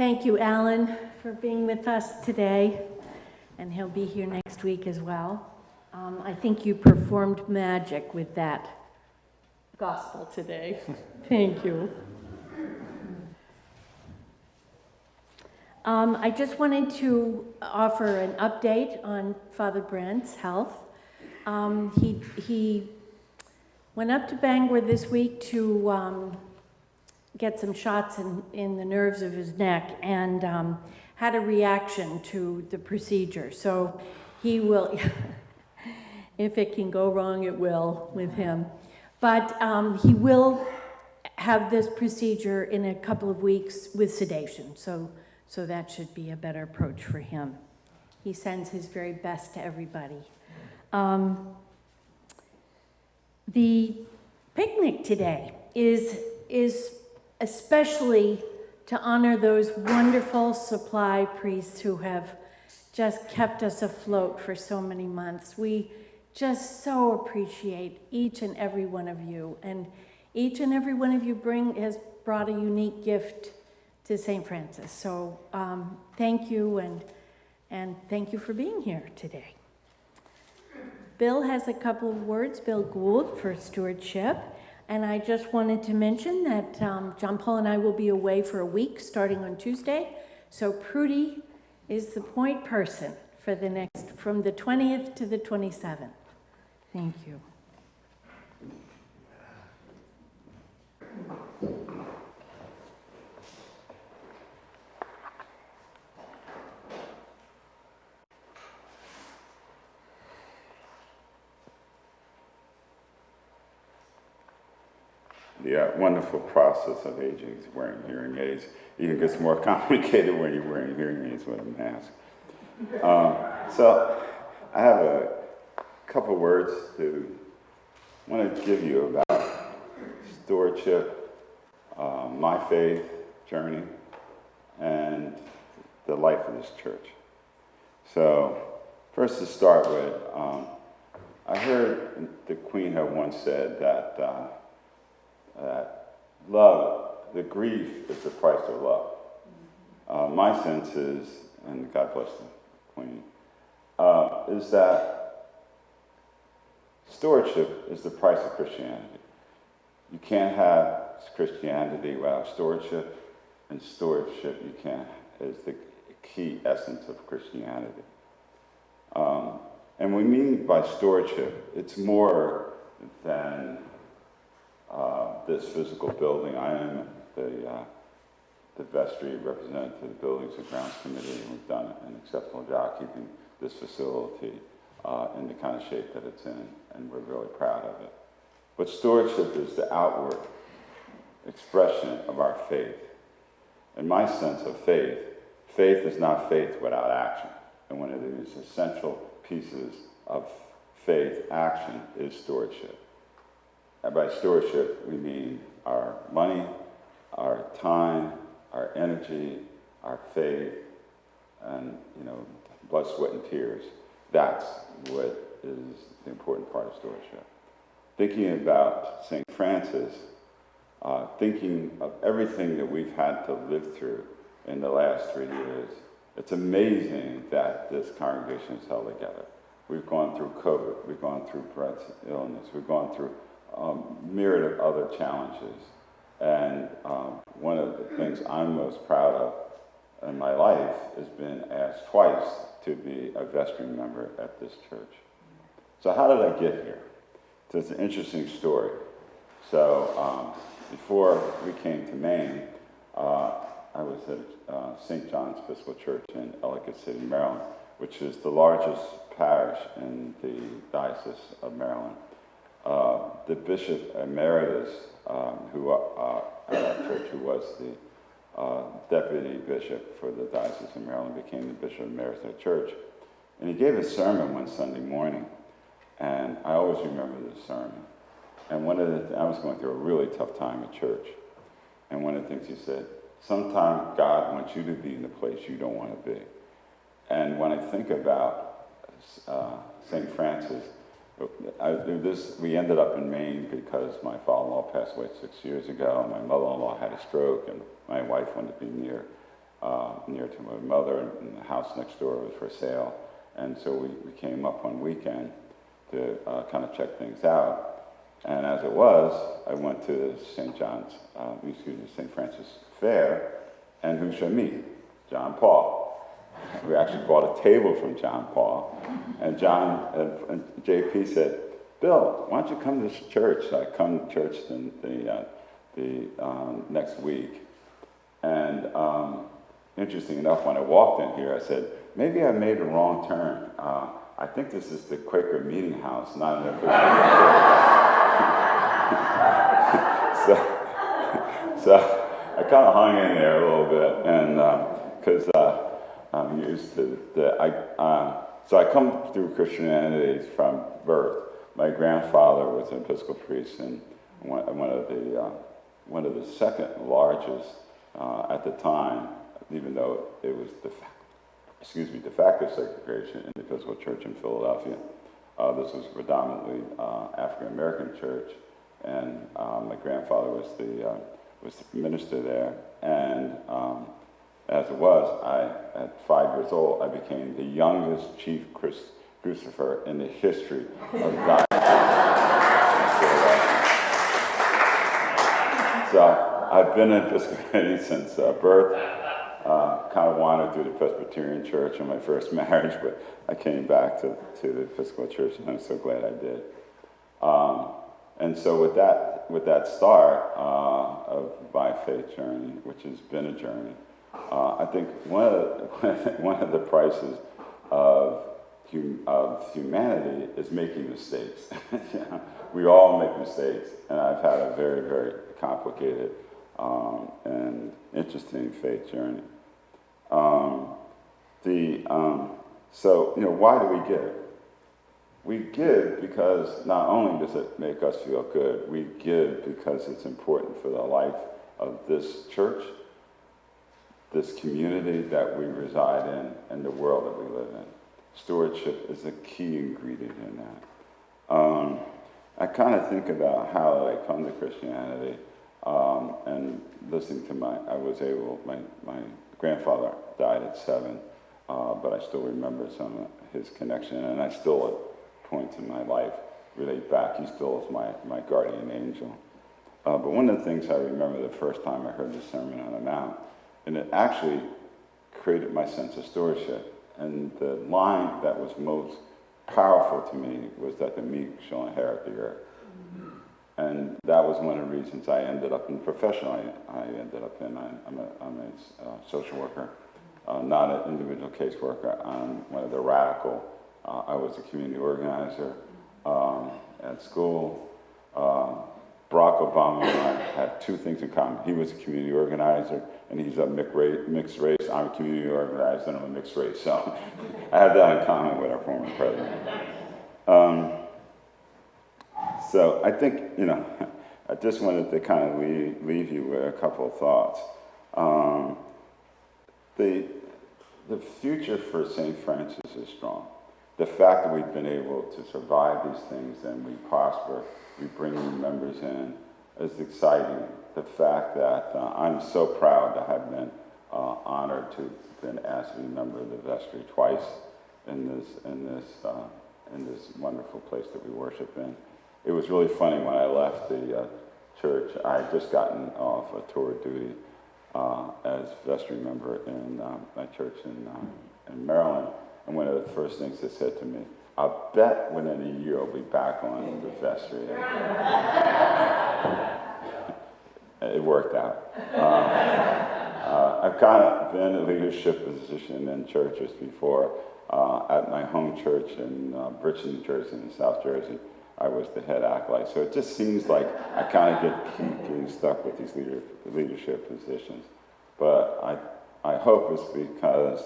Thank you, Alan, for being with us today, and he'll be here next week as well. I think you performed magic with that gospel today. Thank you. I just wanted to offer an update on Father Brent's health. He went up to Bangor this week to get some shots in the nerves of his neck and had a reaction to the procedure. So he will, if it can go wrong, it will with him. But he will have this procedure in a couple of weeks with sedation. So that should be a better approach for him. He sends his very best to everybody. The picnic today is especially to honor those wonderful supply priests who have just kept us afloat for so many months. We just so appreciate each and every one of you, and each and every one of you has brought a unique gift to St. Francis. So thank you, and thank you for being here today. Bill has a couple of words, Bill Gould for Stewardship. And I just wanted to mention that John Paul and I will be away for a week starting on Tuesday. So Prudy is the point person for the next, from the 20th to the 27th. Thank you. The wonderful process of aging is wearing hearing aids. Even gets more complicated when you're wearing hearing aids with a mask. So I have a couple words to want to give you about stewardship, my faith journey, and the life of this church. So first to start with, I heard the Queen had once said that love, the grief is the price of love. My sense is, and God bless the Queen, is that stewardship is the price of Christianity. You can't have Christianity without stewardship, and stewardship is the key essence of Christianity. And we mean by stewardship, it's more than this physical building. I am the vestry representative of the Buildings and Grounds Committee, and we've done an exceptional job keeping this facility in the kind of shape that it's in, and we're really proud of it. But stewardship is the outward expression of our faith. In my sense of faith, faith is not faith without action. And one of the essential pieces of faith action is stewardship. And by stewardship, we mean our money, our time, our energy, our faith, and, blood, sweat, and tears. That's what is the important part of stewardship. Thinking about St. Francis, thinking of everything that we've had to live through in the last 3 years, it's amazing that this congregation is held together. We've gone through COVID, we've gone through Brent's illness, we've gone through myriad of other challenges. And one of the things I'm most proud of in my life has been asked twice to be a vestry member at this church. So how did I get here? So it's an interesting story. So before we came to Maine, I was at St. John's Episcopal Church in Ellicott City, Maryland, which is the largest parish in the Diocese of Maryland. The Bishop Emeritus, who at our church, who was the Deputy Bishop for the Diocese of Maryland, became the Bishop Emeritus of the church. And he gave a sermon one Sunday morning, and I always remember this sermon. And I was going through a really tough time at church, and one of the things he said, sometimes God wants you to be in the place you don't want to be. And when I think about St. Francis, we ended up in Maine because my father-in-law passed away 6 years ago. My mother-in-law had a stroke, and my wife wanted to be near near to my mother, and the house next door was for sale. And so we came up one weekend to kind of check things out. And as it was, I went to St. Francis Fair, and who should I meet? John Paul. We actually bought a table from John Paul, and JP said, "Bill, why don't you come to church?" So I come to church the next week, and interesting enough, when I walked in here, I said, "Maybe I made a wrong turn. I think this is the Quaker Meeting House, not an Episcopal church." So I kind of hung in there a little bit, and because I'm used to so I come through Christianity from birth. My grandfather was an Episcopal priest, and one of the second largest at the time, even though it was de facto segregation in the Episcopal Church in Philadelphia. This was predominantly African American church, and my grandfather was the minister there. And as it was, at 5 years old, I became the youngest chief crucifer in the history of God. So I've been in Episcopal since birth. Kind of wandered through the Presbyterian church in my first marriage, but I came back to the Episcopal church, and I'm so glad I did. And so with that start of my faith journey, which has been a journey, I think one of the prices of humanity is making mistakes. We all make mistakes, and I've had a very, very complicated and interesting faith journey. So why do we give? We give because not only does it make us feel good, we give because it's important for the life of this church, this community that we reside in, and the world that we live in. Stewardship is a key ingredient in that. I kind of think about how I come to Christianity, and listening to my grandfather died at 7, but I still remember some of his connection, and I still, at points in my life, relate back. He still is my guardian angel. But one of the things I remember the first time I heard the Sermon on the Mount, and it actually created my sense of stewardship. And the line that was most powerful to me was that the meek shall inherit the earth. And that was one of the reasons I ended up in professional. I'm a social worker, not an individual caseworker. I'm one of the radical. I was a community organizer at school. Barack Obama and I have two things in common. He was a community organizer, and he's a mixed race. I'm a community organizer, and I'm a mixed race. So I have that in common with our former president. So I think, I just wanted to kind of leave you with a couple of thoughts. The future for St. Francis is strong. The fact that we've been able to survive these things and we prosper, we bring new members in, is exciting. The fact that I'm so proud to have been honored to have been asked to be a member of the vestry twice in this wonderful place that we worship in. It was really funny when I left the church. I had just gotten off a tour of duty as vestry member in my church in Maryland. And one of the first things they said to me, "I'll bet within a year I'll be back on the vestry." It worked out. I've kind of been in a leadership position in churches before. At my home church in Bridgeton, New Jersey, in South Jersey, I was the head acolyte. So it just seems like I kind of get getting stuck with these leadership positions. But I hope it's because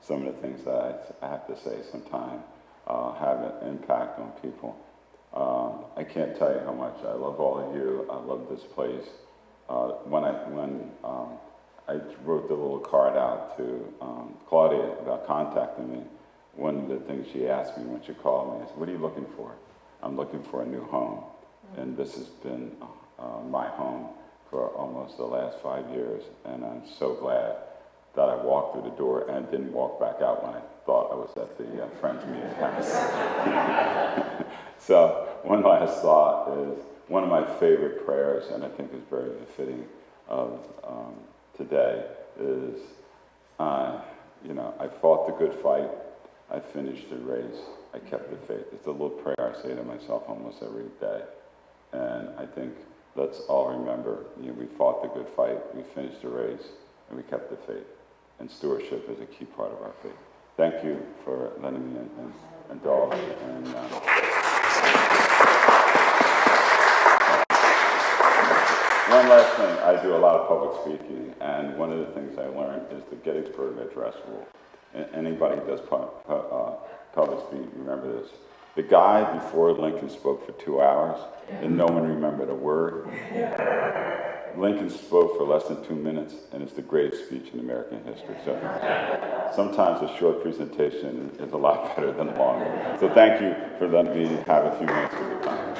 some of the things that I have to say sometimes have an impact on people. I can't tell you how much I love all of you. I love this place. When I wrote the little card out to Claudia about contacting me, one of the things she asked me when she called me is, "What are you looking for?" "I'm looking for a new home." And this has been my home for almost the last 5 years, and I'm so glad that I walked through the door and didn't walk back out when I thought I was at the Friends meeting house. So one last thought is, one of my favorite prayers, and I think is very befitting of today, is, I fought the good fight, I finished the race, I kept the faith. It's a little prayer I say to myself almost every day. And I think let's all remember, we fought the good fight, we finished the race, and we kept the faith. And stewardship is a key part of our faith. Thank you for letting me indulge. And, one last thing, I do a lot of public speaking, and one of the things I learned is the Gettysburg Address rule. Anybody who does public speaking, remember this. The guy before Lincoln spoke for 2 hours, and no one remembered a word. Lincoln spoke for less than 2 minutes, and it's the greatest speech in American history. So sometimes a short presentation is a lot better than a long one. So thank you for letting me have a few minutes of your time.